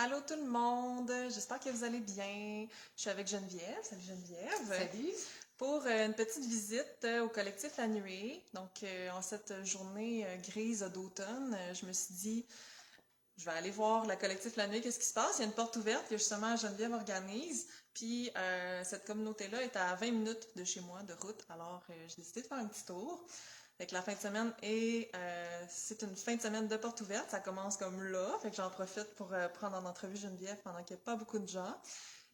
Allô tout le monde, j'espère que vous allez bien. Je suis avec Geneviève. Salut Geneviève. Salut! Pour une petite visite au collectif La Nuée. Donc, en cette journée grise d'automne, je me suis dit, je vais aller voir le collectif La Nuée, qu'est-ce qui se passe? Il y a une porte ouverte que justement Geneviève organise. Puis, cette communauté-là est à 20 minutes de chez moi de route. Alors, j'ai décidé de faire un petit tour. Fait que la fin de semaine c'est une fin de semaine de porte ouverte, ça commence comme là, fait que j'en profite pour prendre en entrevue Geneviève pendant qu'il n'y a pas beaucoup de gens.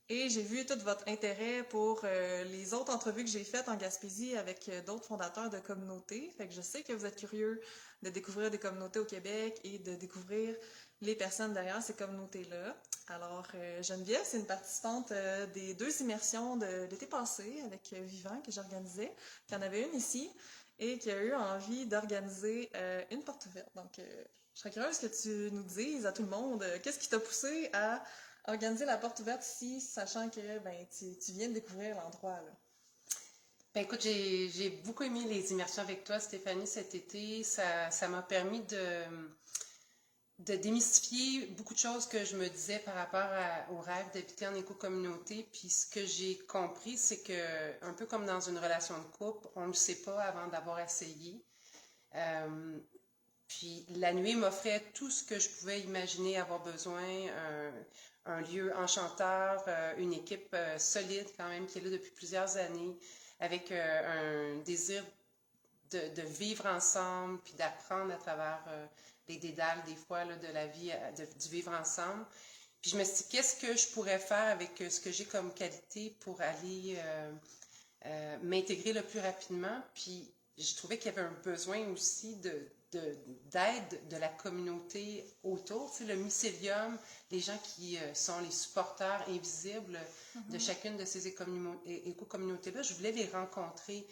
Et j'ai vu tout votre intérêt pour les autres entrevues que j'ai faites en Gaspésie avec d'autres fondateurs de communautés. Fait que je sais que vous êtes curieux de découvrir des communautés au Québec et de découvrir les personnes derrière ces communautés-là. Alors, Geneviève, c'est une participante des 2 immersions de l'été passé avec Vivant que j'organisais. Il y en avait une ici et qui a eu envie d'organiser une porte ouverte. Donc, je serais curieuse que tu nous dises à tout le monde qu'est-ce qui t'a poussé à organiser la porte ouverte ici, sachant que tu viens de découvrir l'endroit, là. Ben écoute, j'ai beaucoup aimé les immersions avec toi, Stéphanie, cet été. Ça m'a permis de démystifier beaucoup de choses que je me disais par rapport au rêve d'habiter en éco-communauté. Puis ce que j'ai compris, c'est que, un peu comme dans une relation de couple, on ne le sait pas avant d'avoir essayé. Euh, Puis la nuit m'offrait tout ce que je pouvais imaginer avoir besoin, un lieu enchanteur, une équipe solide quand même qui est là depuis plusieurs années, avec un désir de vivre ensemble, puis d'apprendre à travers les dédales des fois là, de la vie, du vivre ensemble. Puis je me suis dit, qu'est-ce que je pourrais faire avec ce que j'ai comme qualité pour aller m'intégrer le plus rapidement. Puis je trouvais qu'il y avait un besoin aussi d'aide de la communauté autour. Tu sais, le mycélium, les gens qui sont les supporters invisibles de chacune de ces éco-communautés-là, je voulais les rencontrer.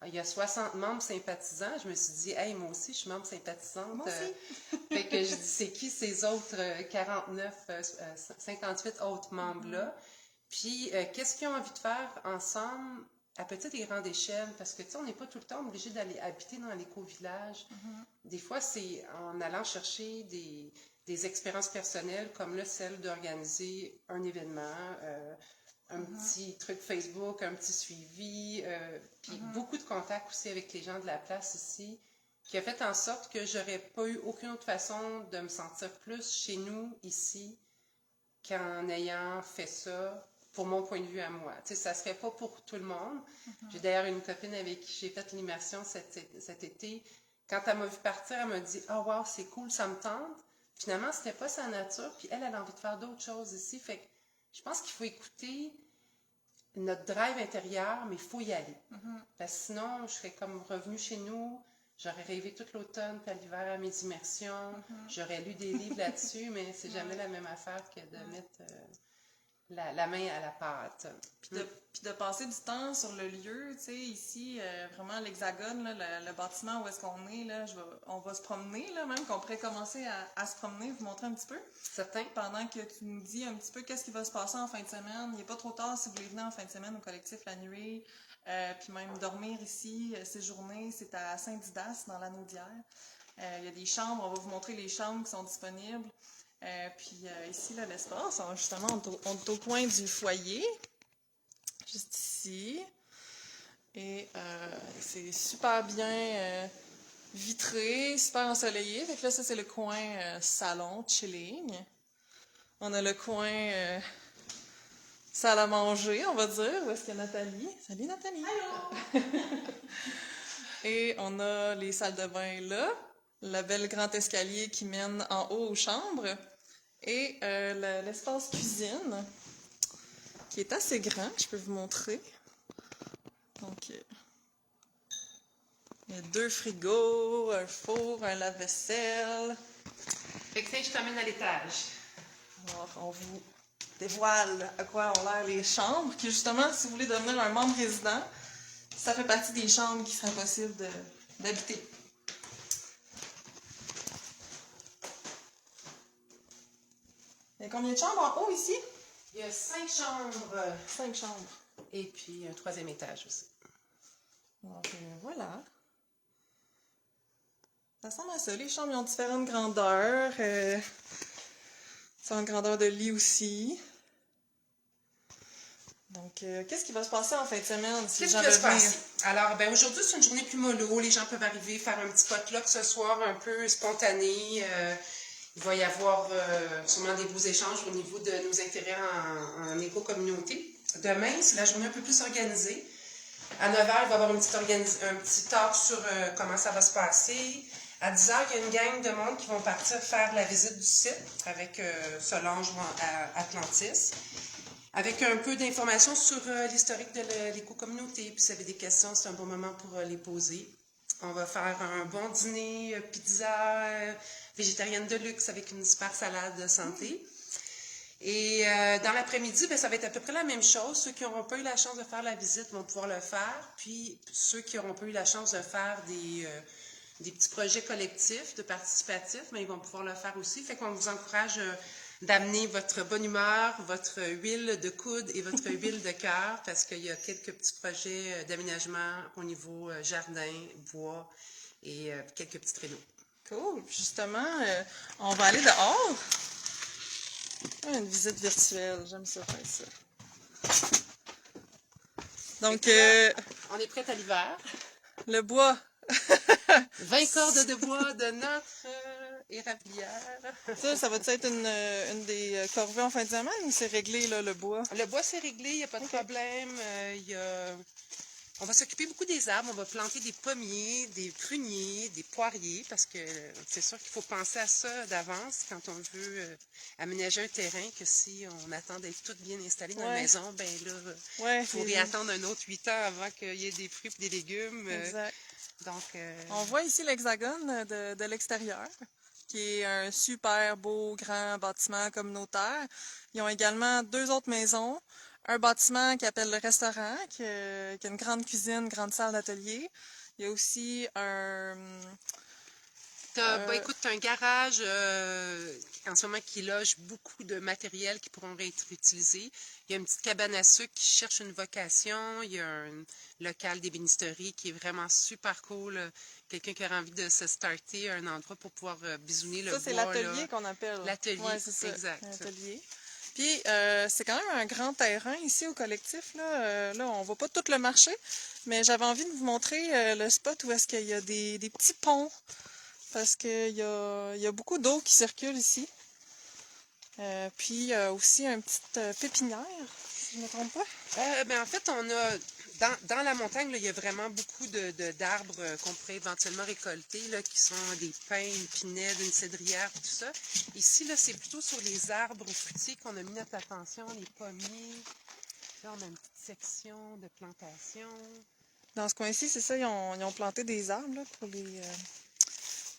Il y a 60 membres sympathisants. Je me suis dit, hey, moi aussi, je suis membre sympathisante. Moi aussi. Fait que je dis, c'est qui ces autres 49, 58 autres membres-là? Puis, qu'est-ce qu'ils ont envie de faire ensemble à petite et grande échelle? Parce que, tu sais, on n'est pas tout le temps obligé d'aller habiter dans l'éco-village. Des fois, c'est en allant chercher des expériences personnelles, comme là, celle d'organiser un événement, un petit truc Facebook, un petit suivi, puis beaucoup de contacts aussi avec les gens de la place ici, qui a fait en sorte que j'aurais pas eu aucune autre façon de me sentir plus chez nous ici qu'en ayant fait ça pour mon point de vue à moi. Tu sais, ça ne serait pas pour tout le monde. J'ai d'ailleurs une copine avec qui j'ai fait l'immersion cet été. Quand elle m'a vu partir, elle m'a dit « Oh wow, c'est cool, ça me tente. » Finalement, c'était pas sa nature, puis elle a envie de faire d'autres choses ici. Fait que je pense qu'il faut écouter notre drive intérieur, mais il faut y aller. Parce que sinon, je serais comme revenue chez nous, j'aurais rêvé toute l'automne puis à l'hiver à mes immersions, j'aurais lu des livres là-dessus, mais c'est jamais la même affaire que de mettre la main à la pâte. Puis de passer du temps sur le lieu, tu sais, ici, vraiment l'Hexagone, là, le bâtiment où est-ce qu'on est, là, on va se promener, là, même qu'on pourrait commencer à se promener, vous montrer un petit peu. Certain. Pendant que tu nous dis un petit peu qu'est-ce qui va se passer en fin de semaine. Il n'est pas trop tard si vous voulez venir en fin de semaine au collectif La Nuée, puis même dormir ici, séjourner, c'est à Saint-Didas, dans l'Anaudière. Il y a des chambres, on va vous montrer les chambres qui sont disponibles. Puis ici, là, l'espace, justement, on est au coin du foyer, juste ici. Et c'est super bien vitré, super ensoleillé. Fait que là, ça, c'est le coin salon, chilling. On a le coin salle à manger, on va dire. Où est-ce qu'il y a Nathalie? Salut Nathalie! Allô! Et on a les salles de bain là, le bel grand escalier qui mène en haut aux chambres. Et l'espace cuisine, qui est assez grand, je peux vous montrer. Donc, il y a 2 frigos, un four, un lave-vaisselle. Fait que ça, je t'emmène à l'étage. Alors, on vous dévoile à quoi ont l'air les chambres, qui justement, si vous voulez devenir un membre résident, ça fait partie des chambres qui seraient possibles d'habiter. Il y a combien de chambres en haut ici? Il y a 5 chambres. 5 chambres. Et puis un 3e étage aussi. Donc, voilà. Ça ressemble à ça. Les chambres ont différentes grandeurs. C'est en grandeur de lit aussi. Donc, qu'est-ce qui va se passer en fin de semaine si les Qu'est-ce gens qui va se veulent venir? passer? Alors, ben aujourd'hui, c'est une journée plus mollo. Les gens peuvent arriver, faire un petit potluck ce soir, un peu spontané. Il va y avoir sûrement des beaux échanges au niveau de nos intérêts en éco-communauté. Demain, c'est la journée un peu plus organisée. À 9h, il va y avoir un petit talk sur comment ça va se passer. À 10h, il y a une gang de monde qui vont partir faire la visite du site avec Solange à Atlantis. Avec un peu d'informations sur l'historique de l'éco-communauté. Puis si vous avez des questions, c'est un bon moment pour les poser. On va faire un bon dîner, pizza végétarienne de luxe avec une super salade de santé. Et dans l'après-midi, ben, ça va être à peu près la même chose. Ceux qui n'auront pas eu la chance de faire la visite vont pouvoir le faire. Puis ceux qui n'auront pas eu la chance de faire des petits projets collectifs, de participatifs, mais ils vont pouvoir le faire aussi. Fait qu'on vous encourage d'amener votre bonne humeur, votre huile de coude et votre huile de cœur, parce qu'il y a quelques petits projets d'aménagement au niveau jardin, bois et quelques petites rénaux. Cool. Justement, on va aller dehors. Une visite virtuelle. J'aime ça faire ça. Donc, On est prêt à l'hiver. le bois. 20 cordes de bois de notre érablière. Ça va être une des corvées en fin de semaine ou c'est réglé, là, le bois? Le bois, c'est réglé, il n'y a pas de problème. On va s'occuper beaucoup des arbres. On va planter des pommiers, des pruniers, des poiriers, parce que c'est sûr qu'il faut penser à ça d'avance quand on veut aménager un terrain, que si on attend d'être tout bien installé dans la maison, ben là, il faudrait attendre un autre 8 ans avant qu'il y ait des fruits et des légumes. Exact. Donc, On voit ici l'hexagone de l'extérieur, qui est un super beau grand bâtiment communautaire. Ils ont également 2 autres maisons. Un bâtiment qui appelle le restaurant, qui a une grande cuisine, grande salle d'atelier. Il y a aussi écoute, tu as un garage en ce moment qui loge beaucoup de matériel qui pourront être utilisés. Il y a une petite cabane à sucre qui cherche une vocation. Il y a un local d'ébénisterie qui est vraiment super cool. Quelqu'un qui a envie de se starter un endroit pour pouvoir bisouner le bois. Ça, c'est l'atelier qu'on appelle. L'atelier, ouais, c'est ça. exact. L'atelier. Puis, c'est quand même un grand terrain ici au collectif. Là, on voit pas tout le marché, mais j'avais envie de vous montrer le spot où est-ce qu'il y a des petits ponts. Parce qu'il y a beaucoup d'eau qui circule ici. Puis, il y a aussi une petite pépinière, si je ne me trompe pas. Ben, en fait, on a dans la montagne, là, il y a vraiment beaucoup d'arbres qu'on pourrait éventuellement récolter, là, qui sont des pins, une pinède, une cédrière, tout ça. Ici, là, c'est plutôt sur les arbres fruitiers qu'on a mis notre attention, les pommiers. Là, on a une petite section de plantation. Dans ce coin-ci, c'est ça, ils ont planté des arbres là, pour les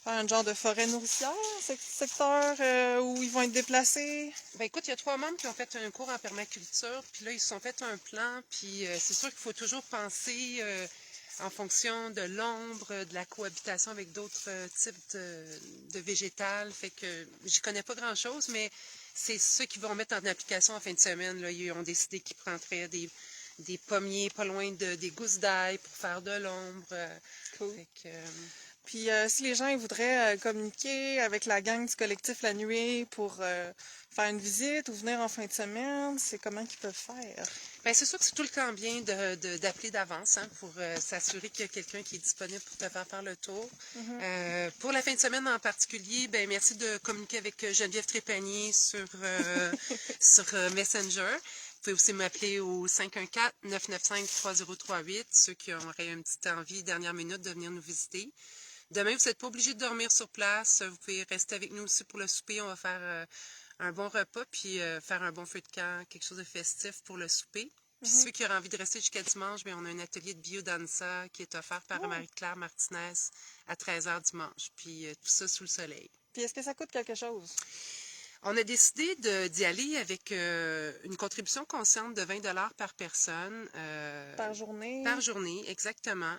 faire un genre de forêt nourricière, secteur où ils vont être déplacés. Ben écoute, il y a 3 membres qui ont fait un cours en permaculture, puis là, ils se sont fait un plan, puis c'est sûr qu'il faut toujours penser en fonction de l'ombre, de la cohabitation avec d'autres types de végétal. Fait que j'y connais pas grand-chose, mais c'est ceux qui vont mettre en application en fin de semaine. Là, ils ont décidé qu'ils prendraient des pommiers pas loin des gousses d'ail pour faire de l'ombre. Cool. Fait que, puis si les gens ils voudraient communiquer avec la gang du collectif La Nuée pour faire une visite ou venir en fin de semaine, c'est comment qu'ils peuvent faire? Bien, c'est sûr que c'est tout le temps bien d'appeler d'avance pour s'assurer qu'il y a quelqu'un qui est disponible pour te faire le tour. Pour la fin de semaine en particulier, ben merci de communiquer avec Geneviève Trépanier sur Messenger. Vous pouvez aussi m'appeler au 514-995-3038, ceux qui auraient une petite envie, dernière minute, de venir nous visiter. Demain, vous n'êtes pas obligé de dormir sur place. Vous pouvez rester avec nous aussi pour le souper. On va faire un bon repas, puis faire un bon feu de camp, quelque chose de festif pour le souper. Puis ceux qui auraient envie de rester jusqu'à dimanche, bien, on a un atelier de biodanza qui est offert par Marie-Claire Martinez à 13h dimanche. Puis tout ça sous le soleil. Puis est-ce que ça coûte quelque chose? On a décidé d'y aller avec une contribution consciente de 20 $ par personne. Par journée? Par journée, exactement.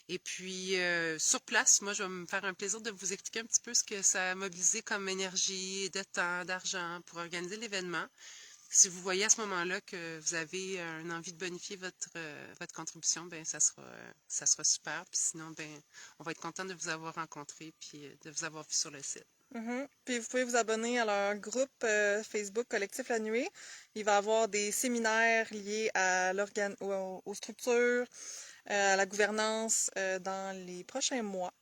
Et puis, sur place, moi, je vais me faire un plaisir de vous expliquer un petit peu ce que ça a mobilisé comme énergie, de temps, d'argent pour organiser l'événement. Si vous voyez à ce moment-là que vous avez une envie de bonifier votre contribution, ben ça sera super. Puis sinon, ben on va être content de vous avoir rencontré puis de vous avoir vu sur le site. Mhm. Puis vous pouvez vous abonner à leur groupe Facebook Collectif La Nuée. Il va y avoir des séminaires liés à aux structures, à la gouvernance dans les prochains mois.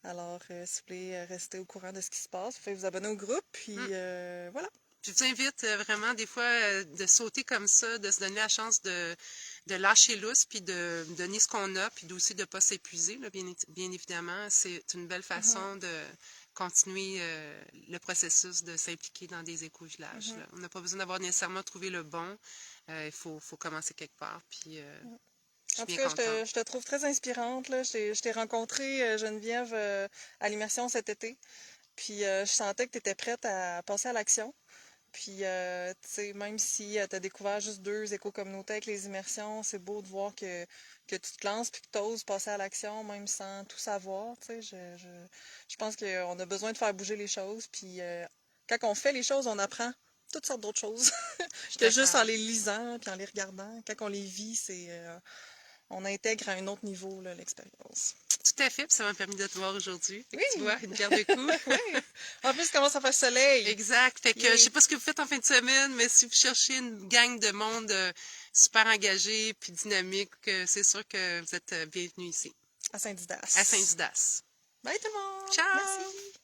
Alors, si vous voulez rester au courant de ce qui se passe, vous pouvez vous abonner au groupe, puis Mm. voilà. Je vous invite vraiment des fois de sauter comme ça, de se donner la chance de lâcher lousse, puis de donner ce qu'on a, puis aussi de ne pas s'épuiser, là, bien évidemment. C'est une belle Mhm, façon de continuer le processus de s'impliquer dans des éco-villages, mhm. là. On n'a pas besoin d'avoir nécessairement trouvé le bon. Il faut commencer quelque part, puis je suis En tout bien cas, contente. je te trouve très inspirante, là. Je t'ai rencontré, Geneviève, à l'immersion cet été. Puis je sentais que tu étais prête à passer à l'action. Puis, tu sais, même si tu as découvert juste 2 éco-communautés avec les immersions, c'est beau de voir que tu te lances puis que tu oses passer à l'action, même sans tout savoir. Tu sais, je pense qu'on a besoin de faire bouger les choses. Puis, quand on fait les choses, on apprend toutes sortes d'autres choses Je suis que juste en d'accord. les lisant puis en les regardant. Quand on les vit, on intègre à un autre niveau là, l'expérience. Tout à fait, puis ça m'a permis de te voir aujourd'hui. Fait que tu vois, Oui! une pierre de coups. Oui! En plus, il commence à faire soleil! Exact. Fait que je sais Yay! pas ce que vous faites en fin de semaine, mais si vous cherchez une gang de monde super engagé puis dynamique, c'est sûr que vous êtes bienvenus ici, À à Saint-Didas. Saint-Didas. Bye tout le monde! Ciao! Merci!